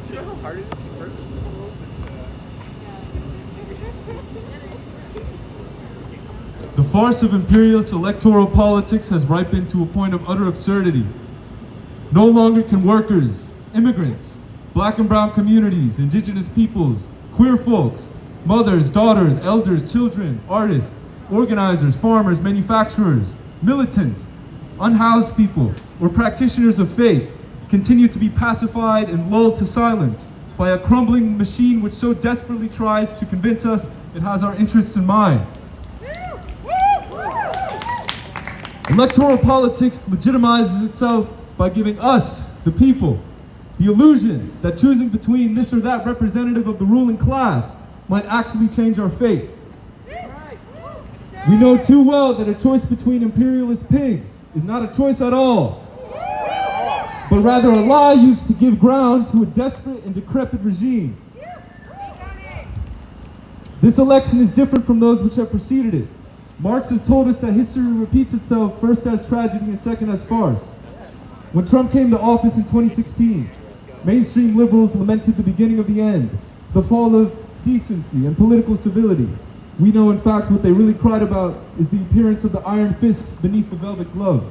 you know how hard it is to work? The farce of imperialist electoral politics has ripened to a point of utter absurdity. No longer can workers, immigrants, black and brown communities, indigenous peoples, queer folks, mothers, daughters, elders, children, artists, organizers, farmers, manufacturers, militants, unhoused people, or practitioners of faith continue to be pacified and lulled to silence by a crumbling machine which so desperately tries to convince us it has our interests in mind. Electoral politics legitimizes itself by giving us, the people, the illusion that choosing between this or that representative of the ruling class might actually change our fate. We know too well that a choice between imperialist pigs is not a choice at all, but rather a lie used to give ground to a desperate and decrepit regime. This election is different from those which have preceded it. Marx has told us that history repeats itself first as tragedy and second as farce. When Trump came to office in 2016, mainstream liberals lamented the beginning of the end, the fall of decency and political civility. We know, in fact, what they really cried about is the appearance of the iron fist beneath the velvet glove.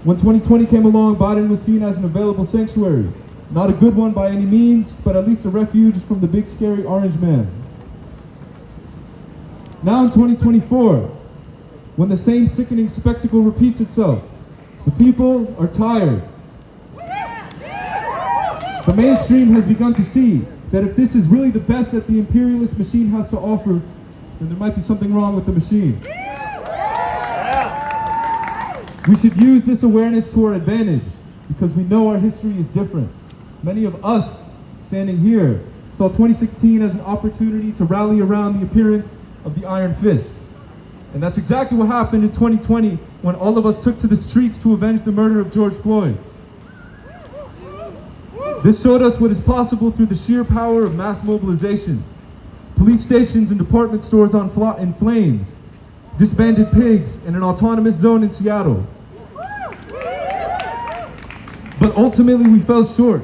When 2020 came along, Biden was seen as an available sanctuary. Not a good one by any means, but at least a refuge from the big scary orange man. Now in 2024, when the same sickening spectacle repeats itself, the people are tired. The mainstream has begun to see that if this is really the best that the imperialist machine has to offer, then there might be something wrong with the machine. We should use this awareness to our advantage because we know our history is different. Many of us standing here saw 2016 as an opportunity to rally around the appearance of the iron fist. And that's exactly what happened in 2020 when all of us took to the streets to avenge the murder of George Floyd. This showed us what is possible through the sheer power of mass mobilization. Police stations and department stores in flames, disbanded pigs in an autonomous zone in Seattle. But ultimately we fell short.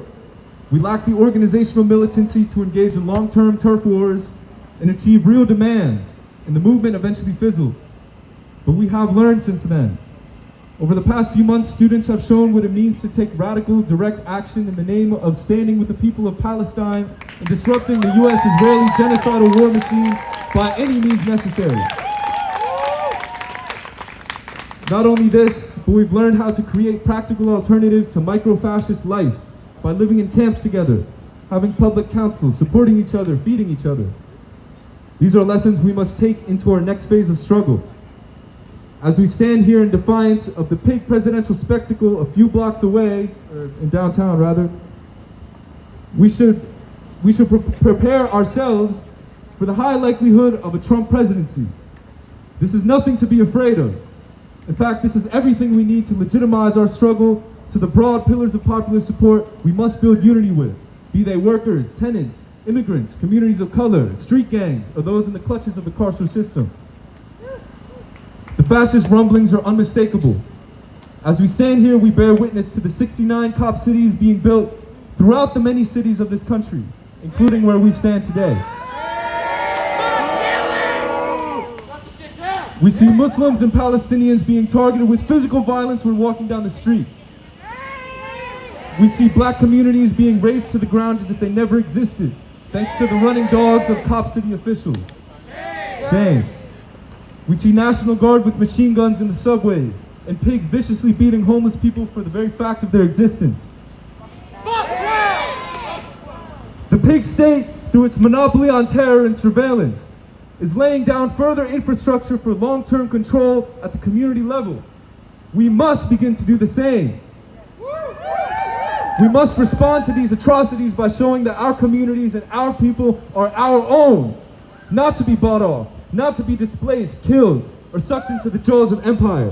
We lacked the organizational militancy to engage in long-term turf wars and achieve real demands, and the movement eventually fizzled. But we have learned since then. Over the past few months, students have shown what it means to take radical, direct action in the name of standing with the people of Palestine and disrupting the US-Israeli genocidal war machine by any means necessary. Not only this, but we've learned how to create practical alternatives to micro-fascist life by living in camps together, having public councils, supporting each other, feeding each other. These are lessons we must take into our next phase of struggle. As we stand here in defiance of the pig presidential spectacle a few blocks away, or in downtown rather, we should prepare ourselves for the high likelihood of a Trump presidency. This is nothing to be afraid of. In fact, this is everything we need to legitimize our struggle to the broad pillars of popular support we must build unity with, be they workers, tenants, immigrants, communities of color, street gangs, or those in the clutches of the carceral system. The fascist rumblings are unmistakable. As we stand here, we bear witness to the 69 cop cities being built throughout the many cities of this country, including where we stand today. We see Muslims and Palestinians being targeted with physical violence when walking down the street. We see black communities being razed to the ground as if they never existed, thanks to the running dogs of cop city officials. Shame. We see National Guard with machine guns in the subways and pigs viciously beating homeless people for the very fact of their existence. The pig state, through its monopoly on terror and surveillance, is laying down further infrastructure for long-term control at the community level. We must begin to do the same. We must respond to these atrocities by showing that our communities and our people are our own, not to be bought off, not to be displaced, killed, or sucked into the jaws of empire.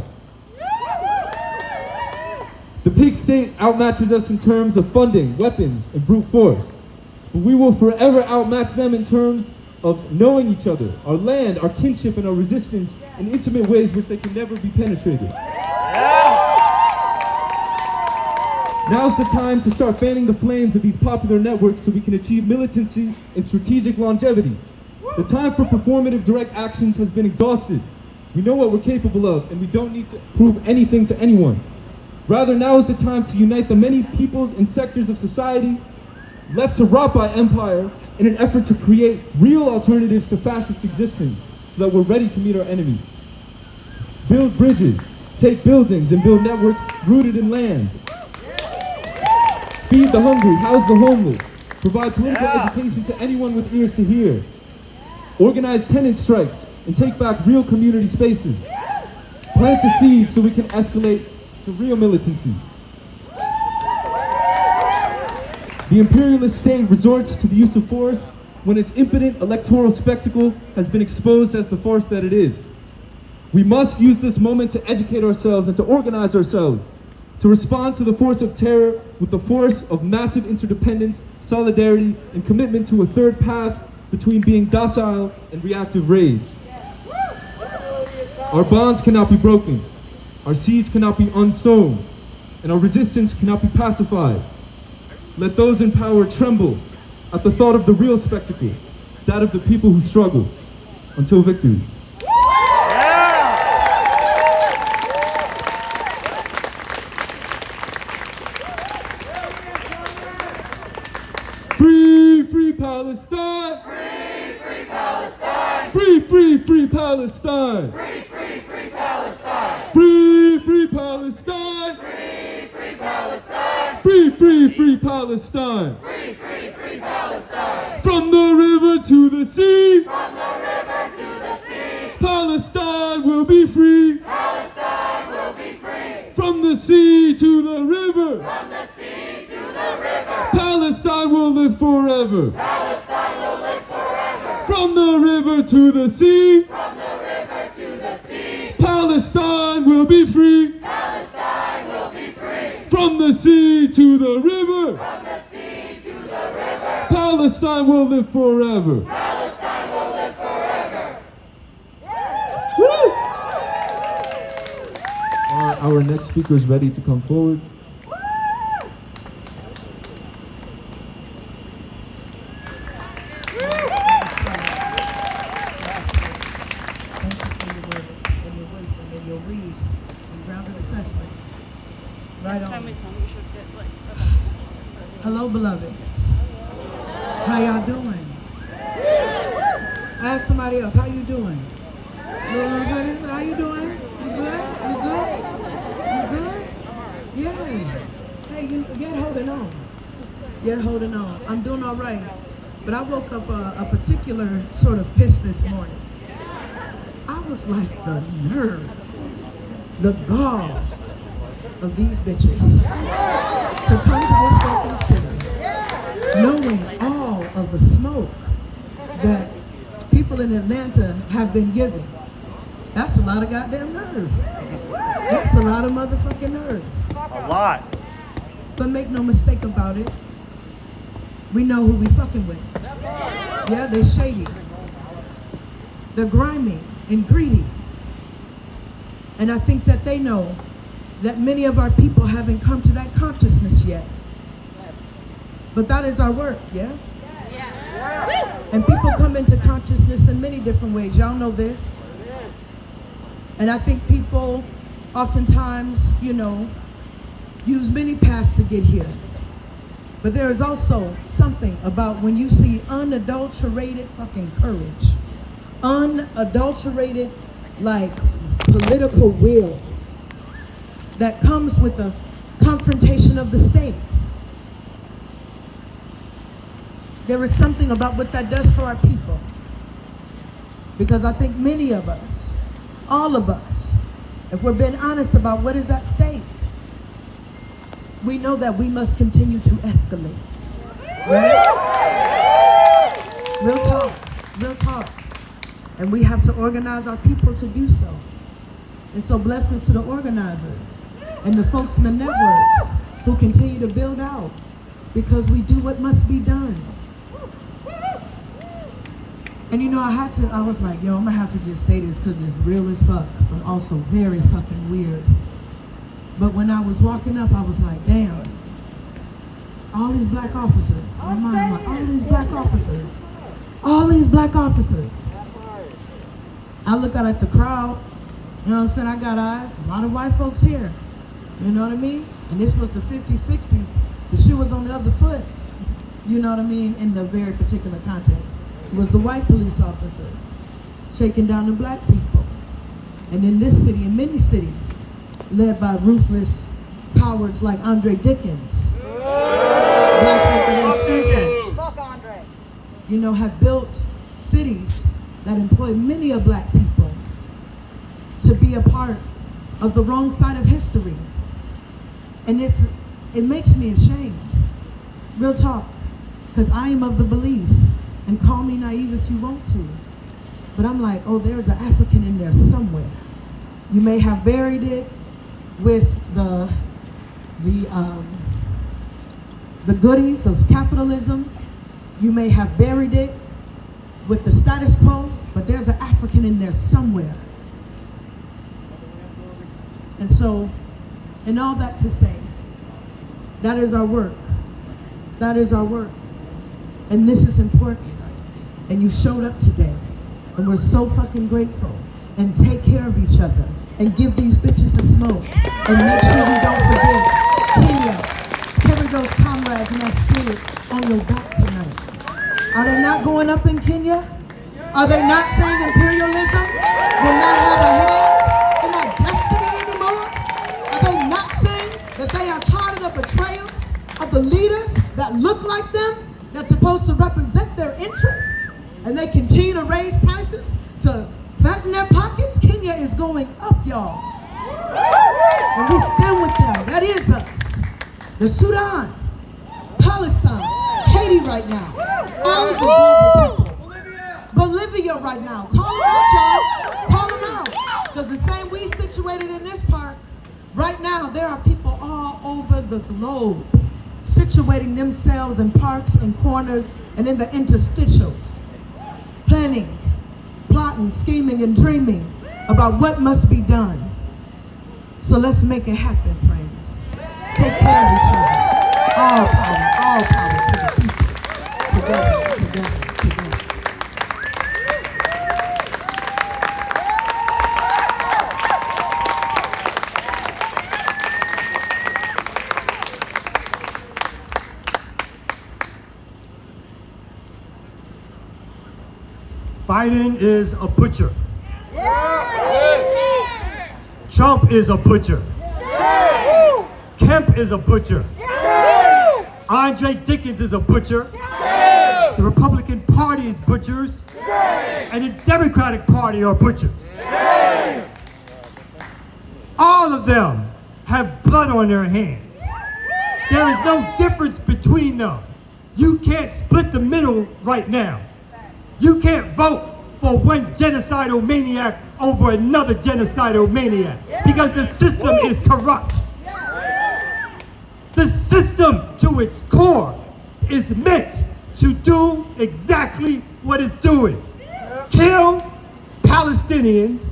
The pig state outmatches us in terms of funding, weapons, and brute force. But we will forever outmatch them in terms of knowing each other, our land, our kinship, and our resistance in intimate ways which they can never be penetrated. Now's the time to start fanning the flames of these popular networks so we can achieve militancy and strategic longevity. The time for performative direct actions has been exhausted. We know what we're capable of, and we don't need to prove anything to anyone. Rather, now is the time to unite the many peoples and sectors of society left to rot by empire in an effort to create real alternatives to fascist existence so that we're ready to meet our enemies. Build bridges, take buildings, and build networks rooted in land. Feed the hungry, house the homeless, provide political education to anyone with ears to hear. Organize tenant strikes and take back real community spaces. Plant the seeds so we can escalate to real militancy. The imperialist state resorts to the use of force when its impotent electoral spectacle has been exposed as the farce that it is. We must use this moment to educate ourselves and to organize ourselves, to respond to the force of terror with the force of massive interdependence, solidarity, and commitment to a third path between being docile and reactive rage. Our bonds cannot be broken, our seeds cannot be unsown, and our resistance cannot be pacified. Let those in power tremble at the thought of the real spectacle, that of the people who struggle, until victory. Free Palestine! Free Palestine! Free Palestine! Free Palestine! Free Palestine! Free Palestine! Free Palestine! Free Palestine! From the river to the sea! From the river to the sea! Palestine will be free! Palestine will be free! From the sea to the river! From the sea to the river! Palestine will live forever! Palestine will live forever! From the river to the sea! From the river to the sea! Palestine will be free! Palestine will be free! From the sea to the river! From the sea to the river! Palestine will live forever! Palestine will live forever! Woo! Our next speaker is ready to come forward. Right on. Hello, beloveds. How y'all doing? Ask somebody else, how you doing? How you doing? You good? You good? You good? Yeah. Hey, you're holding on. You're holding on. I'm doing all right. But I woke up a particular sort of pissed this morning. I was like, the nerve, the gall of these bitches to come to this fucking city knowing all of the smoke that people in Atlanta have been giving. That's a lot of goddamn nerve. That's a lot of motherfucking nerve. A lot. But make no mistake about it, we know who we fucking with. Yeah, they're shady. They're grimy and greedy. And I think that they know that many of our people haven't come to that consciousness yet. But that is our work, yeah? And people come into consciousness in many different ways. Y'all know this. And I think people oftentimes, use many paths to get here. But there is also something about when you see unadulterated fucking courage, unadulterated, political will, that comes with the confrontation of the state. There is something about what that does for our people. Because I think many of us, all of us, if we're being honest about what is at stake, we know that we must continue to escalate. Right? Real talk. And we have to organize our people to do so. And so blessings to the organizers and the folks in the networks who continue to build out, because we do what must be done. And I was like, yo, I'm gonna have to just say this because it's real as fuck, but also very fucking weird. But when I was walking up, I was like, damn, all these black officers. My mind, like, all these black officers. All these black officers. I look out at the crowd, you know what I'm saying? I got eyes, a lot of white folks here. You know what I mean? And this was the 50s, 60s. The shoe was on the other foot. You know what I mean? In the very particular context. It was the white police officers shaking down the black people. And in this city, in many cities, led by ruthless cowards like Andre Dickens, black folk that ain't skin folk, you know, have built cities that employ many of black people to be a part of the wrong side of history. And it makes me ashamed, real talk, because I am of the belief, and call me naive if you want to, but I'm like, oh, there's an African in there somewhere. You may have buried it with the goodies of capitalism. You may have buried it with the status quo, but there's an African in there somewhere. And so, and all that to say, that is our work. That is our work. And this is important. And you showed up today. And we're so fucking grateful. And take care of each other. And give these bitches a smoke. And make sure you don't forget Kenya. Carry those comrades and that spirit on your back tonight. Are they not going up in Kenya? Are they not saying imperialism will not have a hand in our destiny anymore? Are they not saying that they are tired of the betrayals of the leaders that look like them, that's supposed to represent their interests, and they continue to raise prices to fatten their pockets? Kenya is going up, y'all. And we stand with them. That is us. The Sudan, Palestine, Haiti right now, all of the global people. Bolivia right now. Call them out, y'all. Call them out. Because the same we situated in this park, right now there are people all over the globe situating themselves in parks and corners and in the interstitials, planning, plotting, scheming, and dreaming about what must be done. So let's make it happen, friends. Take care of each other. All power to the people. Together, together, together. Biden is a butcher. Trump is a butcher. Kemp is a butcher. Andre Dickens is a butcher. The Republican Party is butchers. And the Democratic Party are butchers. All of them have blood on their hands. There is no difference between them. You can't split the middle right now. You can't vote for one genocidal maniac over another genocidal maniac because the system is corrupt. The system to its core is meant to do exactly what it's doing. Kill Palestinians,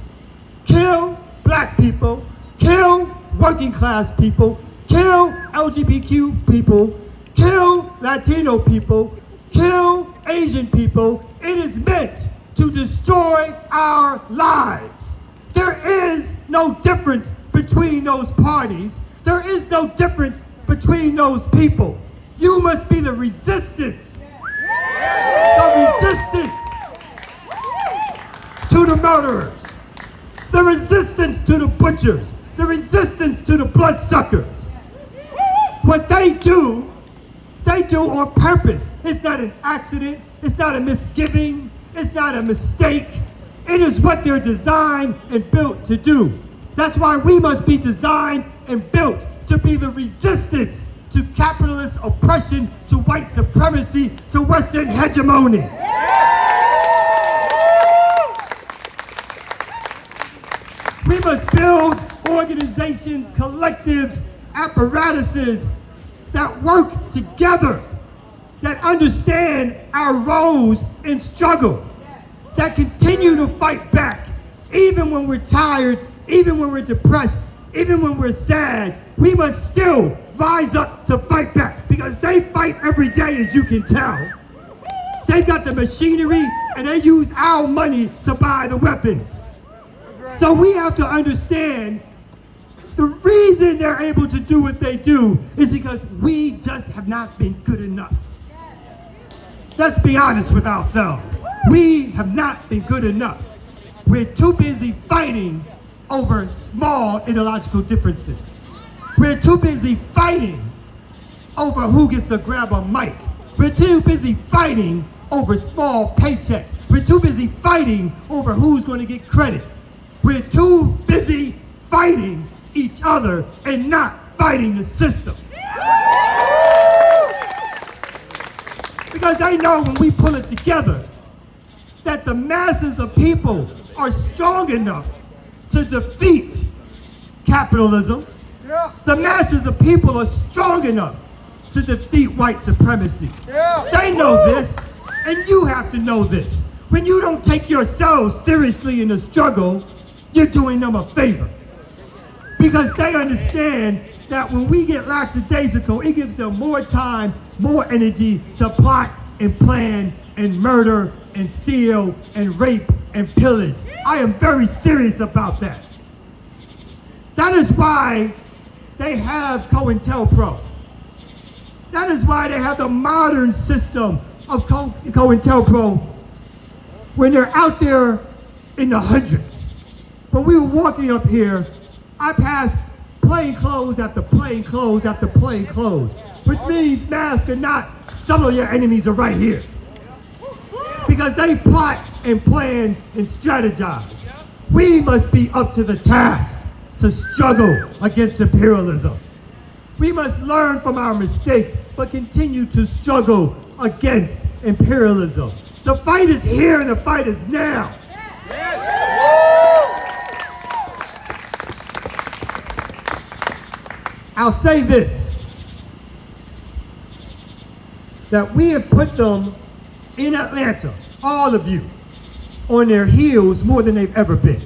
kill black people, kill working class people, kill LGBTQ people, kill Latino people, kill Asian people. It is meant to destroy our lives. There is no difference between those parties. There is no difference between those people. You must be the resistance. The resistance to the murderers. The resistance to the butchers. The resistance to the bloodsuckers. What they do on purpose. It's not an accident. It's not a misgiving. It's not a mistake. It is what they're designed and built to do. That's why we must be designed and built to be the resistance to capitalist oppression, to white supremacy, to Western hegemony. We must build organizations, collectives, apparatuses that work together, that understand our roles in struggle, that continue to fight back, even when we're tired, even when we're depressed, even when we're sad. We must still rise up to fight back because they fight fight every day, as you can tell. They got the machinery and they use our money to buy the weapons. So we have to understand the reason they're able to do what they do is because we just have not been good enough. Let's be honest with ourselves. We have not been good enough. We're too busy fighting over small ideological differences. We're too busy fighting over who gets to grab a mic. We're too busy fighting over small paychecks. We're too busy fighting over who's going to get credit. We're too busy fighting each other and not fighting the system. Because they know when we pull it together that the masses of people are strong enough to defeat capitalism. The masses of people are strong enough to defeat white supremacy. They know this, and you have to know this. When you don't take yourselves seriously in the struggle, you're doing them a favor. Because they understand that when we get lackadaisical, it gives them more time, more energy to plot and plan and murder and steal and rape and pillage. I am very serious about that. That is why they have COINTELPRO. That is why they have the modern system of COINTELPRO when they're out there in the hundreds. When we were walking up here, I passed plain clothes after plain clothes after plain clothes, which means mask or not, some of your enemies are right here. Because they plot and plan and strategize. We must be up to the task to struggle against imperialism. We must learn from our mistakes, but continue to struggle against imperialism. The fight is here and the fight is now. I'll say this, that we have put them in Atlanta, all of you, on their heels more than they've ever been.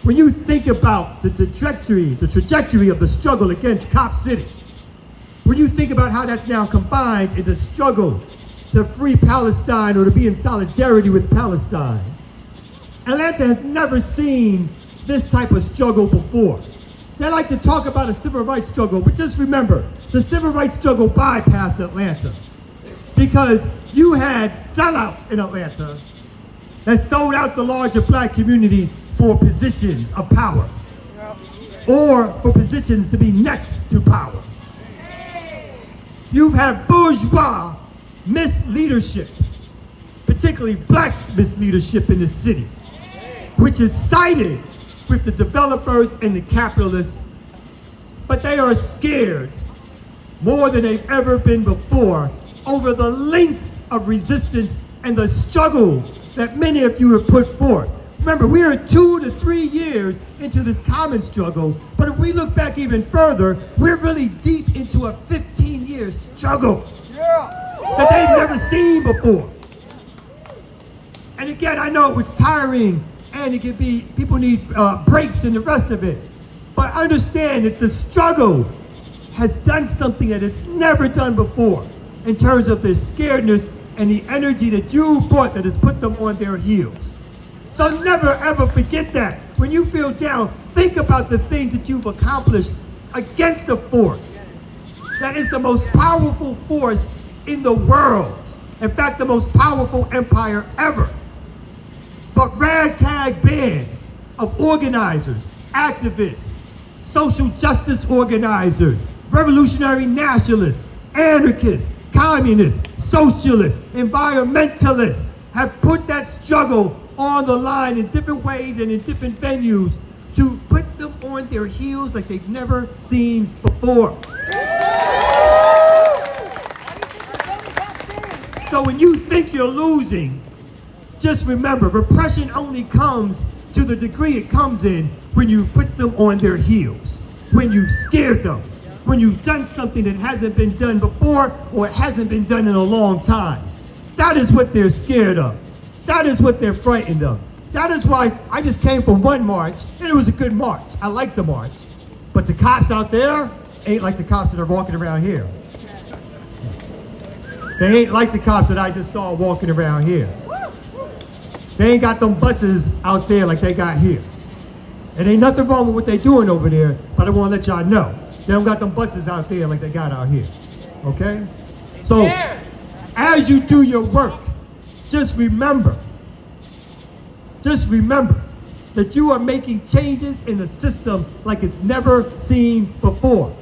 When you think about the trajectory of the struggle against Cop City, when you think about how that's now combined in the struggle to free Palestine or to be in solidarity with Palestine, Atlanta has never seen this type of struggle before. They like to talk about a civil rights struggle, but just remember, the civil rights struggle bypassed Atlanta because you had sellouts in Atlanta that sold out the larger black community for positions of power or for positions to be next to power. You've had bourgeois misleadership, particularly black misleadership in the city, which is sided with the developers and the capitalists, but they are scared more than they've ever been before over the length of resistance and the struggle that many of you have put forth. Remember, we are 2 to 3 years into this common struggle, but if we look back even further, we're really deep into a 15-year struggle that they've never seen before. And again, I know it's tiring and it can be, people need breaks and the rest of it, but understand that the struggle has done something that it's never done before in terms of the scaredness and the energy that you brought that has put them on their heels. So never ever forget that. When you feel down, think about the things that you've accomplished against a force that is the most powerful force in the world. In fact, the most powerful empire ever. But ragtag bands of organizers, activists, social justice organizers, revolutionary nationalists, anarchists, communists, socialists, environmentalists have put that struggle on the line in different ways and in different venues to put them on their heels like they've never seen before. So when you think you're losing, just remember, repression only comes to the degree it comes in when you put them on their heels, when you've scared them, when you've done something that hasn't been done before or it hasn't been done in a long time. That is what they're scared of. That is what they're frightened of. That is why I just came from one march, and it was a good march. I liked the march. But the cops out there ain't like the cops that are walking around here. They ain't like the cops that I just saw walking around here. They ain't got them buses out there like they got here. And ain't nothing wrong with what they doing over there, but I want to let y'all know. They don't got them buses out there like they got out here. Okay? So, as you do your work, just remember that you are making changes in the system like it's never seen before.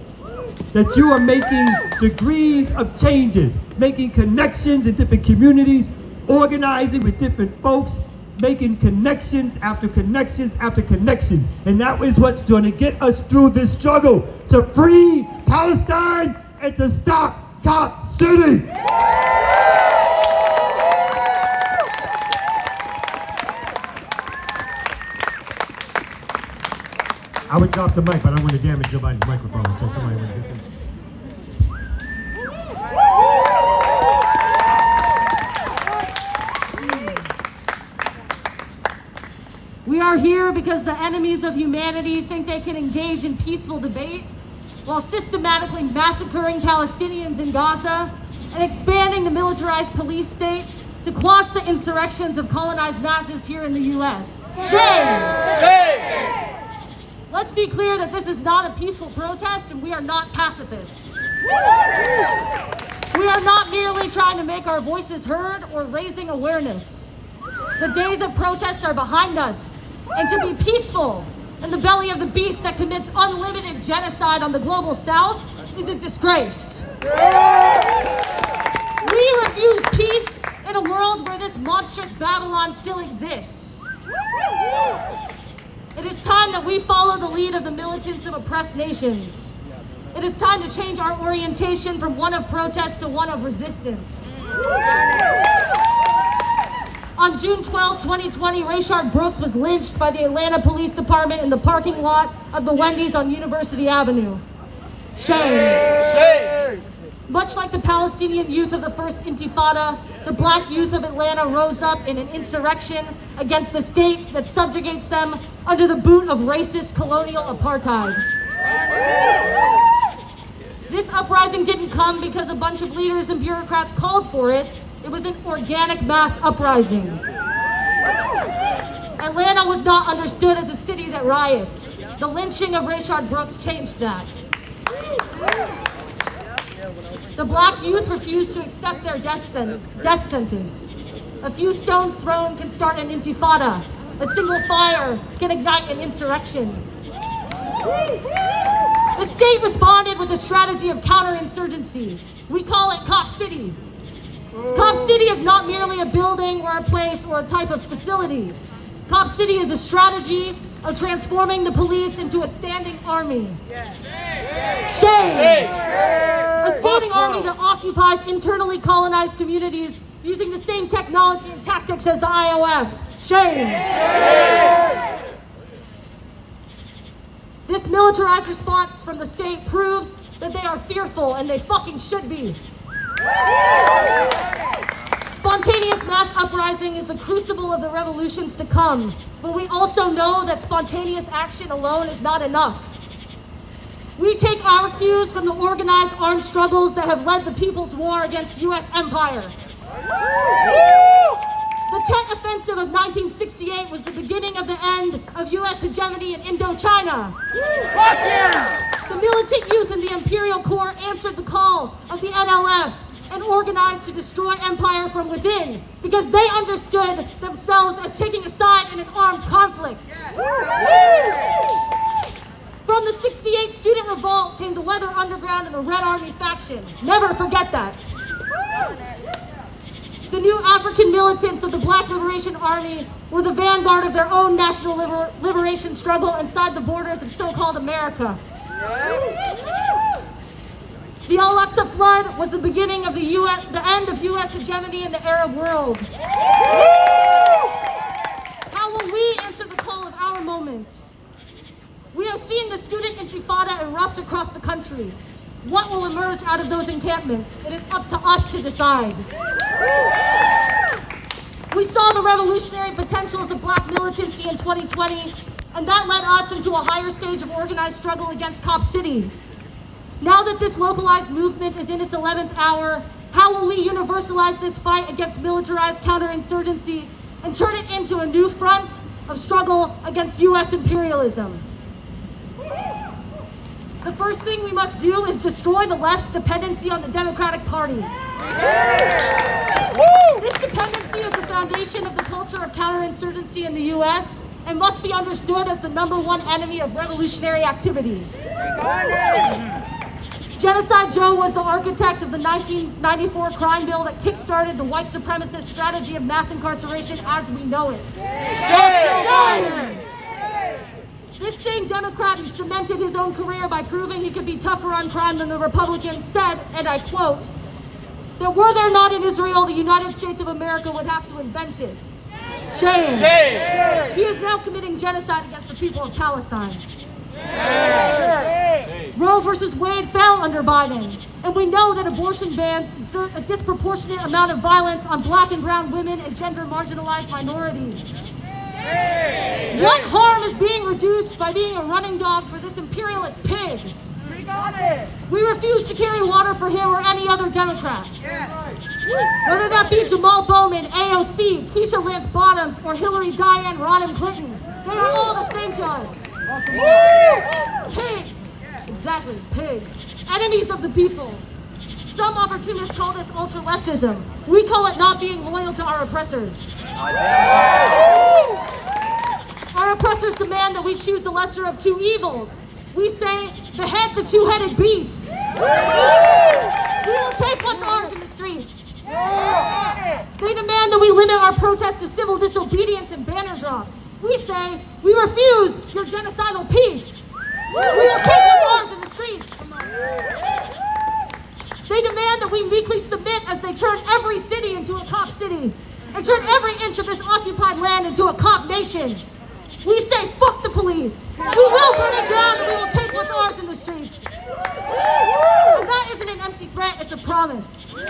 That you are making degrees of changes, making connections in different communities, organizing with different folks, making connections after connections after connections. And that is what's going to get us through this struggle to free Palestine and to stop Cop City. I would drop the mic, but I don't want to damage nobody's microphone, so somebody want to get this. We are here because the enemies of humanity think they can engage in peaceful debate while systematically massacring Palestinians in Gaza and expanding the militarized police state to quash the insurrections of colonized masses here in the U.S. Shame! Shame! Let's be clear that this is not a peaceful protest and we are not pacifists. We are not merely trying to make our voices heard or raising awareness. The days of protest are behind us, and to be peaceful in the belly of the beast that commits unlimited genocide on the global south is a disgrace. We refuse peace in a world where this monstrous Babylon still exists. It is time that we follow the lead of the militants of oppressed nations. It is time to change our orientation from one of protest to one of resistance. On June 12, 2020, Rayshard Brooks was lynched by the Atlanta Police Department in the parking lot of the Wendy's on University Avenue. Shame. Shame. Much like the Palestinian youth of the first Intifada, the black youth of Atlanta rose up in an insurrection against the state that subjugates them under the boot of racist colonial apartheid. This uprising didn't come because a bunch of leaders and bureaucrats called for it. It was an organic mass uprising. Atlanta was not understood as a city that riots. The lynching of Rayshard Brooks changed that. The black youth refused to accept their death sentence. A few stones thrown can start an intifada. A single fire can ignite an insurrection. The state responded with a strategy of counterinsurgency. We call it Cop City. Cop City is not merely a building or a place or a type of facility. Cop City is a strategy of transforming the police into a standing army. Shame! A standing army that occupies internally colonized communities using the same technology and tactics as the IOF. Shame! This militarized response from the state proves that they are fearful, and they fucking should be. Spontaneous mass uprising is the crucible of the revolutions to come, but we also know that spontaneous action alone is not enough. We take our cues from the organized armed struggles that have led the People's War against U.S. empire. The Tet Offensive of 1968 was the beginning of the end of U.S. hegemony in Indochina. The militant youth in the Imperial Corps answered the call of the NLF and organized to destroy empire from within because they understood themselves as taking a side in an armed conflict. From the 68 student revolt came the Weather Underground and the Red Army faction. Never forget that. The new African militants of the Black Liberation Army were the vanguard of their own national liberation struggle inside the borders of so-called America. The Al-Aqsa flood was the beginning of the end of U.S. hegemony in the Arab world. How will we answer the call of our moment? We have seen the student intifada erupt across the country. What will emerge out of those encampments? It is up to us to decide. We saw the revolutionary potentials of black militancy in 2020, and that led us into a higher stage of organized struggle against Cop City. Now that this localized movement is in its 11th hour, how How will we universalize this fight against militarized counterinsurgency and turn it into a new front of struggle against U.S. imperialism? The first thing we must do is destroy the left's dependency on the Democratic Party. This dependency is the foundation of the culture of counterinsurgency in the U.S. and must be understood as the #1 enemy of revolutionary activity. Genocide Joe was the architect of the 1994 crime bill that kickstarted the white supremacist strategy of mass incarceration as we know it. Shame! This same Democrat who cemented his own career by proving he could be tougher on crime than the Republicans said, and I quote, that were there not in Israel, the United States of America would have to invent it. Shame. Shame. He is now committing genocide against the people of Palestine. Roe versus Wade fell under Biden, and we know that abortion bans exert a disproportionate amount of violence on black and brown women and gender marginalized minorities. What harm is being reduced by being a running dog for this imperialist pig? We got it. We refuse to carry water for him or any other Democrat. Whether that be Jamal Bowman, AOC, Keisha Lance Bottoms, or Hillary Diane Rodham Clinton, they are all the same to us. Pigs. Exactly, pigs. Enemies of the people. Some opportunists call this ultra-leftism. We call it not being loyal to our oppressors. Our oppressors demand that we choose the lesser of two evils. We say, behead the two-headed beast. We will take what's ours in the streets. They demand that we limit our protests to civil disobedience and banner drops. We say, we refuse your genocidal peace. We will take what's ours in the streets. They demand that we meekly submit as they turn every city into a cop city and turn every inch of this occupied land into a cop nation. We say, fuck the police. We will burn it down and we will take what's ours in the streets. And that isn't an empty threat, it's a promise. We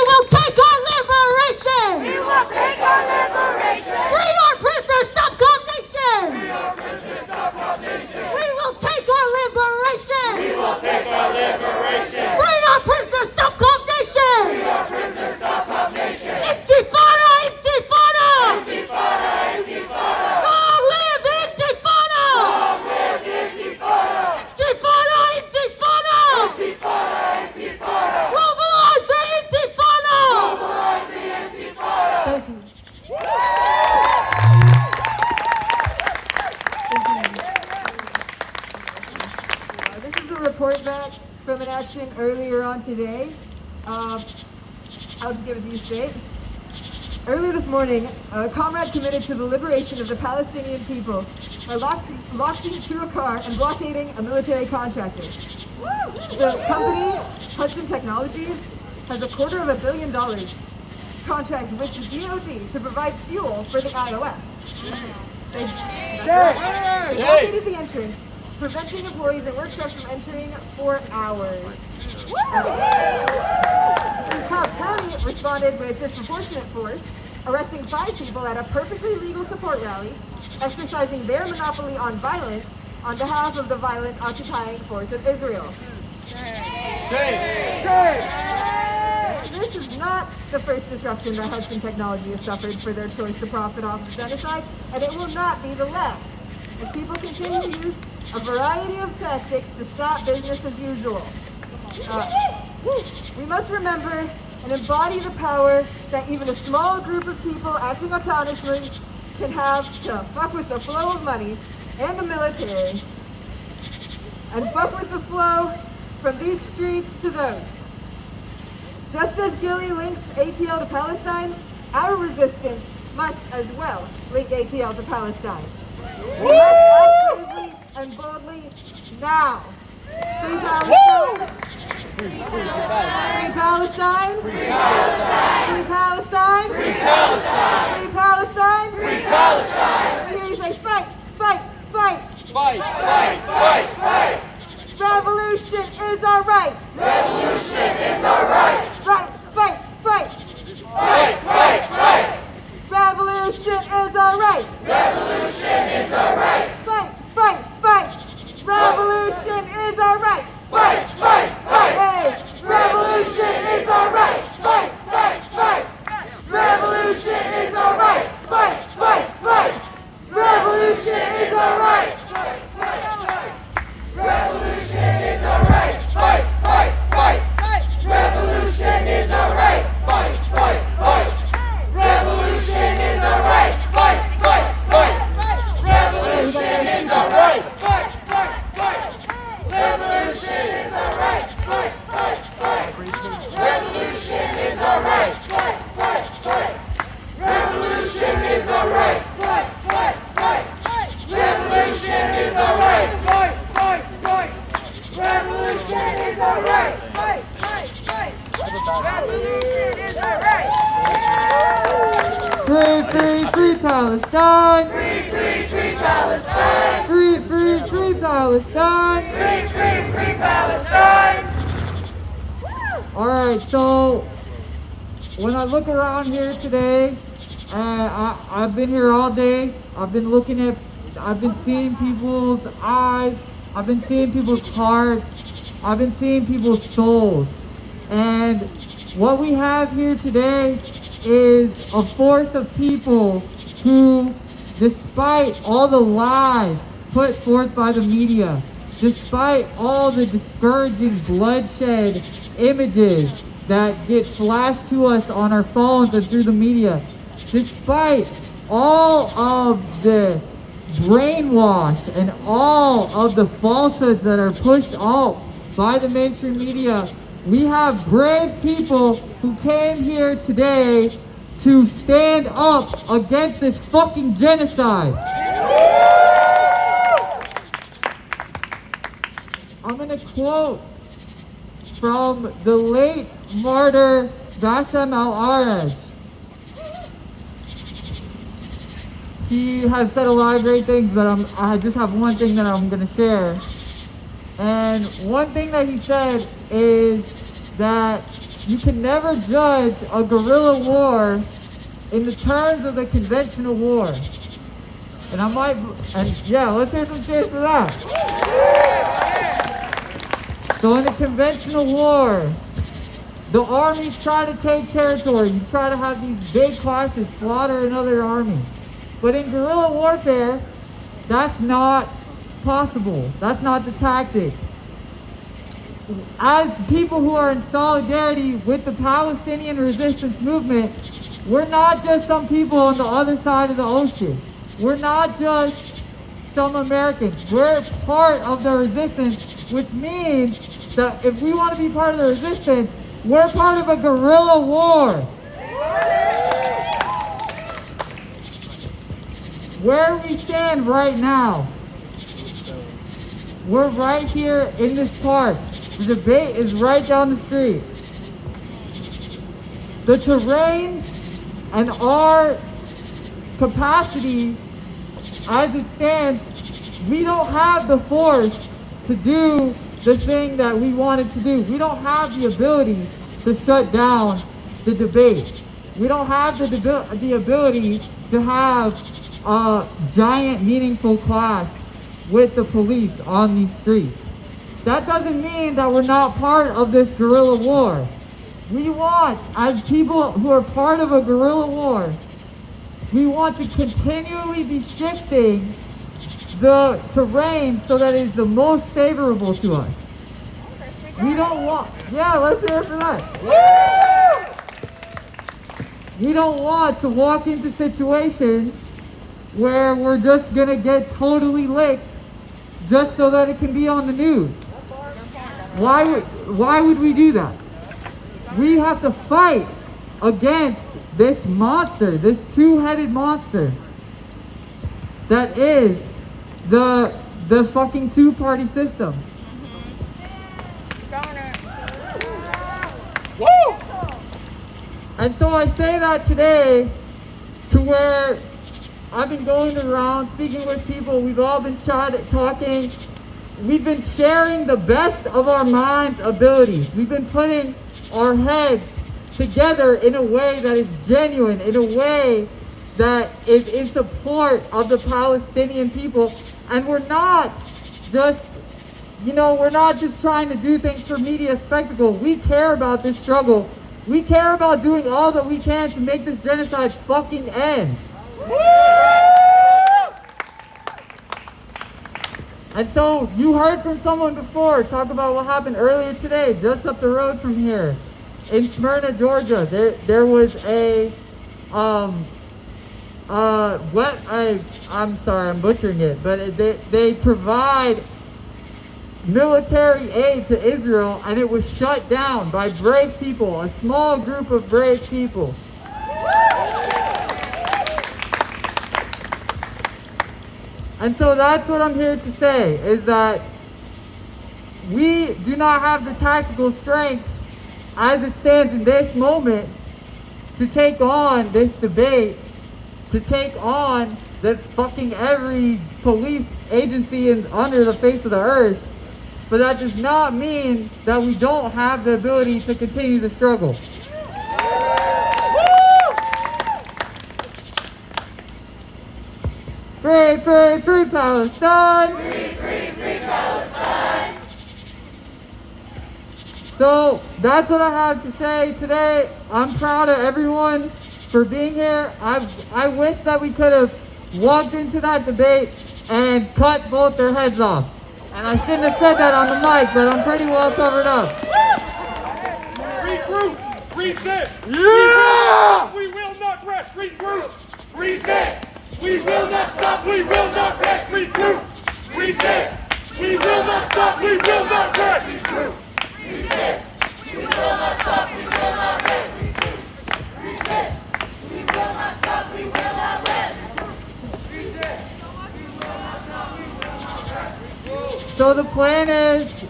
will take our liberation. We will take our liberation. Free our prisoners, stop cop nation. Free our prisoners, stop our nation. We will take our liberation. We will take our liberation. Free our prisoners, stop cop nation. Free our prisoners, stop our nation. Intifada, intifada. Intifada, intifada. Long live the intifada. Long live the intifada. Intifada, intifada. Intifada, intifada. Mobilize the intifada. Mobilize the intifada. Thank you. This is a report back from an action earlier on today. I'll just give it to you straight. Earlier this morning, a comrade committed to the liberation of the Palestinian people by launching to a car and blockading a military contractor. The company, Hudson Technologies, has a $250 million contract with the DoD to provide fuel for the IOF. They blockaded the entrance, preventing employees and work trucks from entering for hours. Cobb County responded with disproportionate force, arresting 5 people at a perfectly legal support rally, exercising their monopoly on violence on behalf of the violent occupying force of Israel. This is not the first disruption that Hudson Technology has suffered for their choice to profit off of genocide, and it will not be the last, as people continue to use a variety of tactics to stop business as usual. We must remember and embody the power that even a small group of people acting autonomously can have to fuck with the flow of money and the military, and fuck with the flow from these streets to those. Just as Gilly links ATL to Palestine, our resistance must as well link ATL to Palestine. We must act bravely and boldly now. Free Palestine! Free Palestine! Free Palestine! Free Palestine! Free Palestine! Free Palestine! Free Palestine! Let me hear you say fight! Fight! Fight! Fight, fight, fight, fight. Revolution is our right! Revolution is our right. Right! Fight! Fight! Fight, fight, fight. Revolution is our right! Revolution is our right. Fight! Fight! Fight! Revolution is our right! Fight, fight, fight. Hey! our right. Fight, fight, fight. Revolution is our right. Free, free, free Palestine! Free, free, free Palestine. Free, free, free Palestine! Free, free, free Palestine. Alright, so when I look around here today, I've been here all day. I've been seeing people's eyes. I've been seeing people's hearts. I've been seeing people's souls. And what we have here today is a force of people who, despite all the lies put forth by the media, despite all the discouraging bloodshed images that get flashed to us on our phones and through the media, despite all of the brainwash and all of the falsehoods that are pushed out by the mainstream media, we have brave people who came here today to stand up against this fucking genocide. I'm gonna quote from the late martyr Bassem al-Araj. He has said a lot of great things, but I just have one thing that I'm gonna share. And one thing that he said is that you can never judge a guerrilla war in the terms of the conventional war. Yeah, let's hear some cheers for that. So in a conventional war, the armies try to take territory. You try to have these big clashes, slaughter another army. But in guerrilla warfare, that's not possible. That's not the tactic. As people who are in solidarity with the Palestinian resistance movement, we're not just some people on the other side of the ocean. We're not just some Americans. We're part of the resistance, which means that if we want to be part of the resistance, we're part of a guerrilla war. Where we stand right now, we're right here in this park. The debate is right down the street. The terrain and our capacity as it stands, we don't have the force to do the thing that we wanted to do. We don't have the ability to shut down the debate. We don't have the ability to have a giant meaningful clash with the police on these streets. That doesn't mean that we're not part of this guerrilla war. We want, as people who are part of a guerrilla war, we want to continually be shifting the terrain so that it is the most favorable to us. We don't want, yeah, let's hear it for that. We don't want to walk into situations where we're just gonna get licked just so that it can be on the news. Why would we do that? We have to fight against this monster, this two-headed monster that is the fucking two-party system. Woo! And so I say that today to where I've been going around speaking with people. We've all been talking. We've been sharing the best of our minds' abilities. We've been putting our heads together in a way that is genuine, in a way that is in support of the Palestinian people. And we're not just, we're not just trying to do things for media spectacle. We care about this struggle. We care about doing all that we can to make this genocide fucking end. And so you heard from someone before talk about what happened earlier today, just up the road from here, in Smyrna, Georgia. There was a I'm sorry, I'm butchering it, but they provide military aid to Israel, and it was shut down by brave people, a small group of brave people. And so that's what I'm here to say, is that we do not have the tactical strength as it stands in this moment to take on this debate, to take on the fucking every police agency under the face of the earth. But that does not mean that we don't have the ability to continue the struggle. Free, free, free Palestine! Free, free, free Palestine! So that's what I have to say today. I'm proud of everyone for being here. I wish that we could have walked into that debate and cut both their heads off. And I shouldn't have said that on the mic, but I'm pretty well covered up. Regroup! Resist! Yeah! We will not rest! Regroup! Resist! We will not stop, we will not rest, regroup! Resist! We will not stop, we will not rest, regroup! Resist! We will not stop, we will not rest, regroup! Resist! We will not stop, we will not rest! Resist! We will not stop, we will not rest! So the plan is,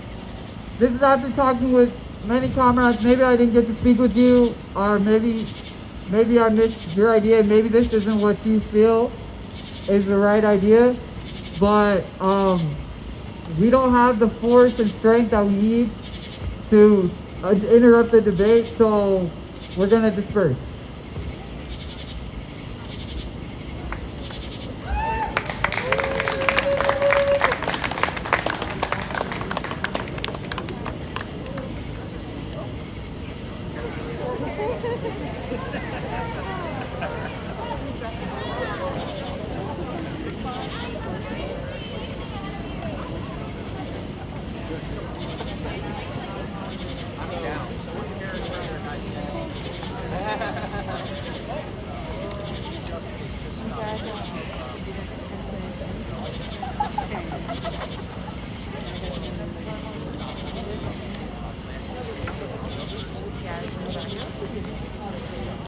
this is after talking with many comrades. Maybe I didn't get to speak with you, or maybe I missed your idea. Maybe this isn't what you feel is the right idea, but we don't have the force and strength that we need to interrupt the debate, so we're gonna disperse.